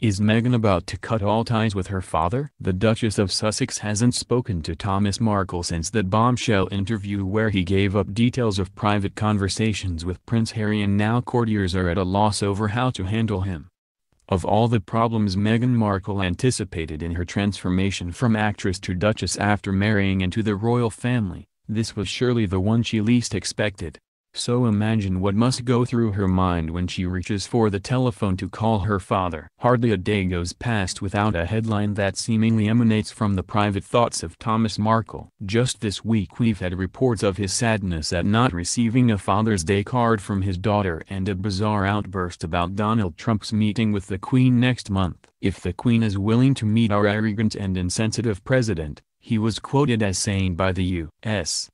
Is Meghan about to cut all ties with her father? The Duchess of Sussex hasn't spoken to Thomas Markle since that bombshell interview where he gave up details of private conversations with Prince Harry, and now courtiers are at a loss over how to handle him. Of all the problems Meghan Markle anticipated in her transformation from actress to duchess after marrying into the royal family, this was surely the one she least expected. So imagine what must go through her mind when she reaches for the telephone to call her father. Hardly a day goes past without a headline that seemingly emanates from the private thoughts of Thomas Markle. Just this week we've had reports of his sadness at not receiving a Father's Day card from his daughter, and a bizarre outburst about Donald Trump's meeting with the Queen next month. If the Queen is willing to meet our arrogant and insensitive president, he was quoted as saying by the U.S.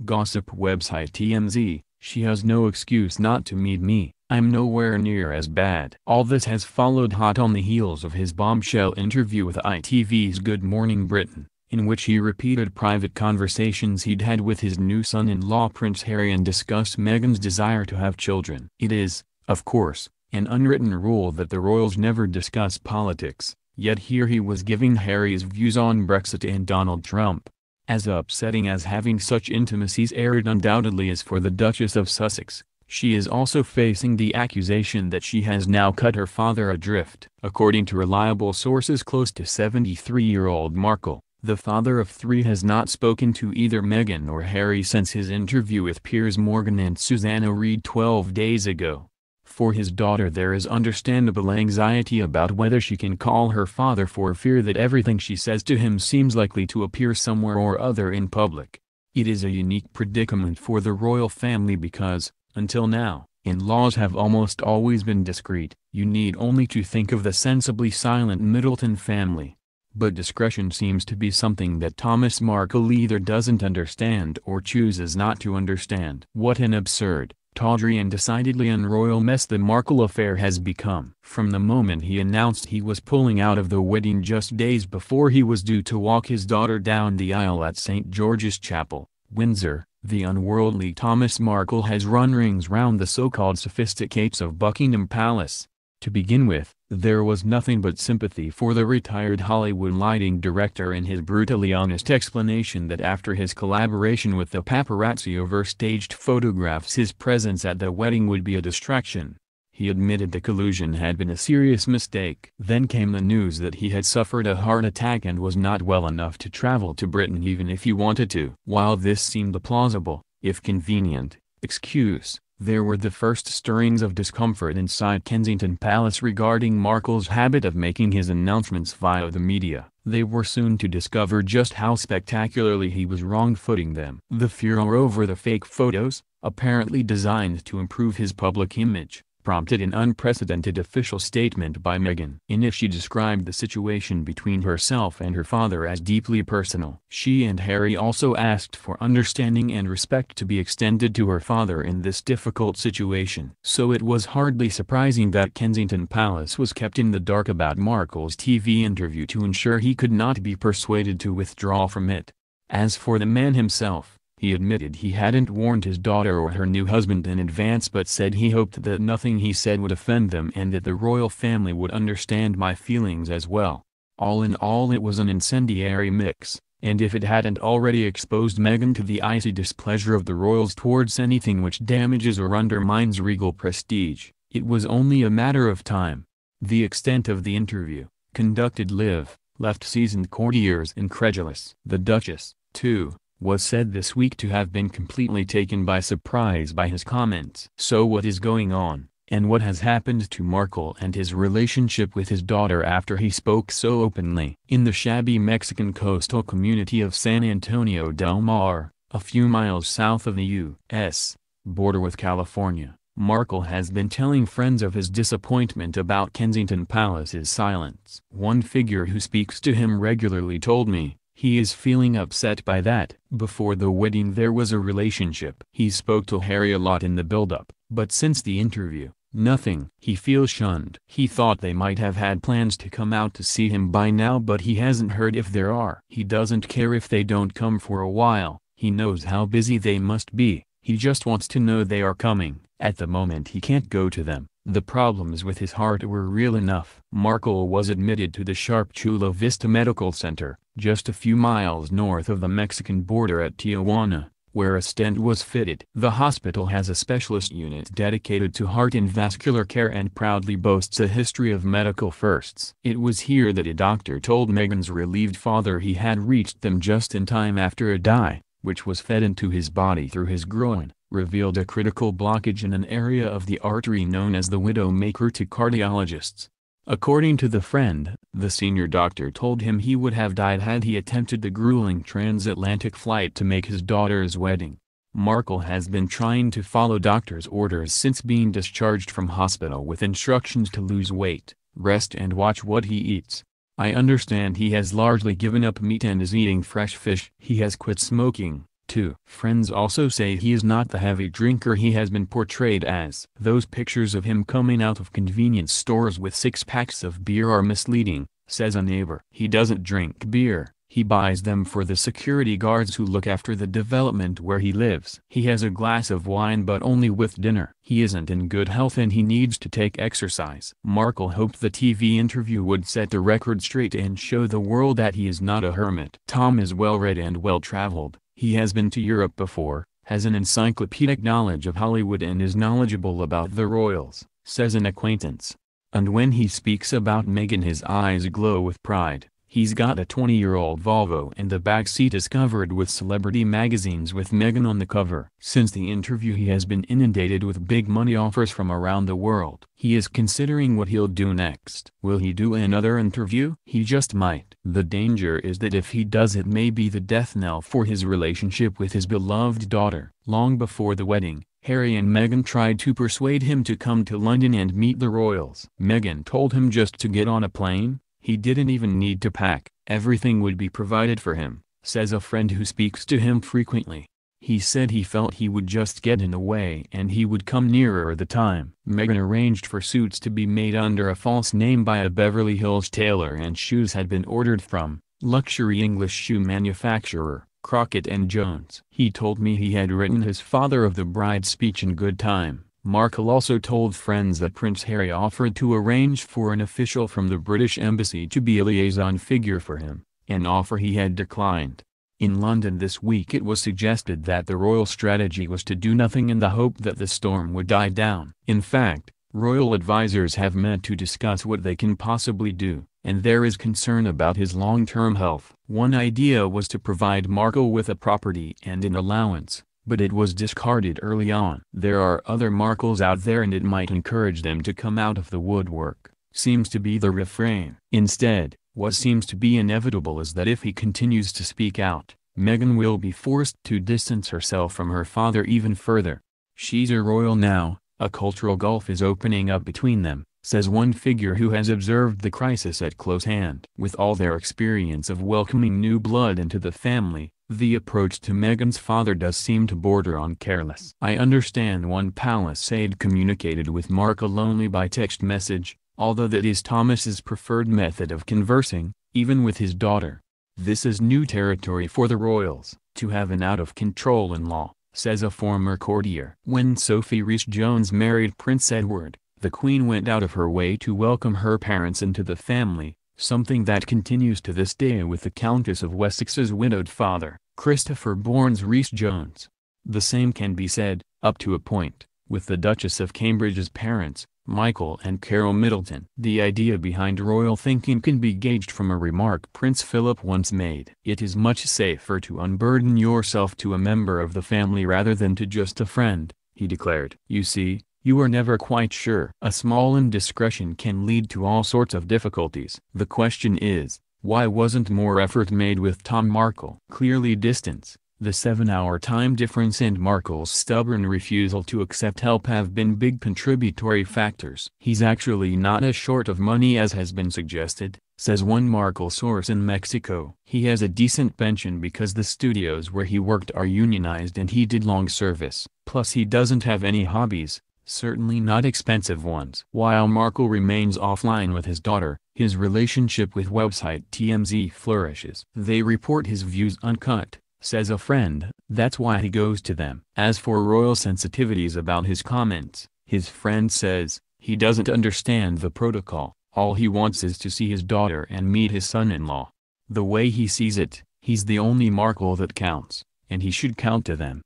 gossip website TMZ, "She has no excuse not to meet me, I'm nowhere near as bad." All this has followed hot on the heels of his bombshell interview with ITV's Good Morning Britain, in which he repeated private conversations he'd had with his new son-in-law Prince Harry and discussed Meghan's desire to have children. It is, of course, an unwritten rule that the royals never discuss politics, yet here he was giving Harry's views on Brexit and Donald Trump. As upsetting as having such intimacies aired undoubtedly is for the Duchess of Sussex, she is also facing the accusation that she has now cut her father adrift. According to reliable sources close to 73-year-old Markle, the father of three has not spoken to either Meghan or Harry since his interview with Piers Morgan and Susanna Reid 12 days ago. For his daughter there is understandable anxiety about whether she can call her father for fear that everything she says to him seems likely to appear somewhere or other in public. It is a unique predicament for the royal family because, until now, in-laws have almost always been discreet. You need only to think of the sensibly silent Middleton family. But discretion seems to be something that Thomas Markle either doesn't understand or chooses not to understand. What an absurd, tawdry and decidedly unroyal mess the Markle affair has become. From the moment he announced he was pulling out of the wedding just days before he was due to walk his daughter down the aisle at St. George's Chapel, Windsor, the unworldly Thomas Markle has run rings round the so-called sophisticates of Buckingham Palace. To begin with, there was nothing but sympathy for the retired Hollywood lighting director in his brutally honest explanation that after his collaboration with the paparazzi over staged photographs his presence at the wedding would be a distraction. He admitted the collusion had been a serious mistake. Then came the news that he had suffered a heart attack and was not well enough to travel to Britain even if he wanted to. While this seemed a plausible, if convenient, excuse, there were the first stirrings of discomfort inside Kensington Palace regarding Markle's habit of making his announcements via the media. They were soon to discover just how spectacularly he was wrong-footing them. The furor over the fake photos, apparently designed to improve his public image, prompted an unprecedented official statement by Meghan. In it she described the situation between herself and her father as deeply personal. She and Harry also asked for understanding and respect to be extended to her father in this difficult situation. So it was hardly surprising that Kensington Palace was kept in the dark about Markle's TV interview to ensure he could not be persuaded to withdraw from it. As for the man himself, he admitted he hadn't warned his daughter or her new husband in advance but said he hoped that nothing he said would offend them and that the royal family would understand my feelings as well. All in all it was an incendiary mix, and if it hadn't already exposed Meghan to the icy displeasure of the royals towards anything which damages or undermines regal prestige, it was only a matter of time. The extent of the interview, conducted live, left seasoned courtiers incredulous. The Duchess, too, was said this week to have been completely taken by surprise by his comments. So what is going on, and what has happened to Markle and his relationship with his daughter after he spoke so openly? In the shabby Mexican coastal community of San Antonio del Mar, a few miles south of the U.S. border with California, Markle has been telling friends of his disappointment about Kensington Palace's silence. One figure who speaks to him regularly told me, he is feeling upset by that. Before the wedding there was a relationship. He spoke to Harry a lot in the build-up, but since the interview, nothing. He feels shunned. He thought they might have had plans to come out to see him by now but he hasn't heard if there are. He doesn't care if they don't come for a while. He knows how busy they must be. He just wants to know they are coming. At the moment he can't go to them, The problems with his heart were real enough. Markle was admitted to the Sharp Chula Vista Medical Center, just a few miles north of the Mexican border at Tijuana, where a stent was fitted. The hospital has a specialist unit dedicated to heart and vascular care and proudly boasts a history of medical firsts. It was here that a doctor told Meghan's relieved father he had reached them just in time after a dye, which was fed into his body through his groin, revealed a critical blockage in an area of the artery known as the widowmaker to cardiologists. According to the friend, the senior doctor told him he would have died had he attempted the grueling transatlantic flight to make his daughter's wedding. Markle has been trying to follow doctor's orders since being discharged from hospital with instructions to lose weight, rest and watch what he eats. I understand he has largely given up meat and is eating fresh fish. He has quit smoking, too. Friends also say he is not the heavy drinker he has been portrayed as. Those pictures of him coming out of convenience stores with 6-packs of beer are misleading, says a neighbor. He doesn't drink beer, he buys them for the security guards who look after the development where he lives. He has a glass of wine but only with dinner. He isn't in good health and he needs to take exercise. Markle hoped the TV interview would set the record straight and show the world that he is not a hermit. Tom is well-read and well-traveled. He has been to Europe before, has an encyclopedic knowledge of Hollywood and is knowledgeable about the royals, says an acquaintance. And when he speaks about Meghan his eyes glow with pride. He's got a 20-year-old Volvo and the back seat is covered with celebrity magazines with Meghan on the cover. Since the interview he has been inundated with big money offers from around the world. He is considering what he'll do next. Will he do another interview? He just might. The danger is that if he does it may be the death knell for his relationship with his beloved daughter. Long before the wedding, Harry and Meghan tried to persuade him to come to London and meet the royals. Meghan told him just to get on a plane. He didn't even need to pack, everything would be provided for him, says a friend who speaks to him frequently. He said he felt he would just get in the way and he would come nearer the time. Meghan arranged for suits to be made under a false name by a Beverly Hills tailor and shoes had been ordered from luxury English shoe manufacturer, Crockett & Jones. He told me he had written his father of the bride's speech in good time. Markle also told friends that Prince Harry offered to arrange for an official from the British Embassy to be a liaison figure for him, an offer he had declined. In London this week it was suggested that the royal strategy was to do nothing in the hope that the storm would die down. In fact, royal advisors have met to discuss what they can possibly do, and there is concern about his long-term health. One idea was to provide Markle with a property and an allowance, but it was discarded early on. There are other Markles out there and it might encourage them to come out of the woodwork, seems to be the refrain. Instead, what seems to be inevitable is that if he continues to speak out, Meghan will be forced to distance herself from her father even further. She's a royal now, a cultural gulf is opening up between them, says one figure who has observed the crisis at close hand. With all their experience of welcoming new blood into the family, the approach to Meghan's father does seem to border on careless. I understand one palace aide communicated with Markle only by text message, although that is Thomas's preferred method of conversing, even with his daughter. This is new territory for the royals, to have an out-of-control in-law, says a former courtier. When Sophie Rhys-Jones married Prince Edward, the Queen went out of her way to welcome her parents into the family, something that continues to this day with the Countess of Wessex's widowed father, Christopher Bournes Rhys-Jones. The same can be said, up to a point, with the Duchess of Cambridge's parents, Michael and Carol Middleton. The idea behind royal thinking can be gauged from a remark Prince Philip once made. It is much safer to unburden yourself to a member of the family rather than to just a friend, he declared. You see, you are never quite sure. A small indiscretion can lead to all sorts of difficulties. The question is, why wasn't more effort made with Tom Markle? Clearly distance, the 7-hour time difference and Markle's stubborn refusal to accept help have been big contributory factors. He's actually not as short of money as has been suggested, says one Markle source in Mexico. He has a decent pension because the studios where he worked are unionized and he did long service. Plus he doesn't have any hobbies. Certainly not expensive ones. While Markle remains offline with his daughter, his relationship with website TMZ flourishes. They report his views uncut, says a friend, that's why he goes to them. As for royal sensitivities about his comments, his friend says, He doesn't understand the protocol. All he wants is to see his daughter and meet his son-in-law. The way he sees it, he's the only Markle that counts, and he should count to them.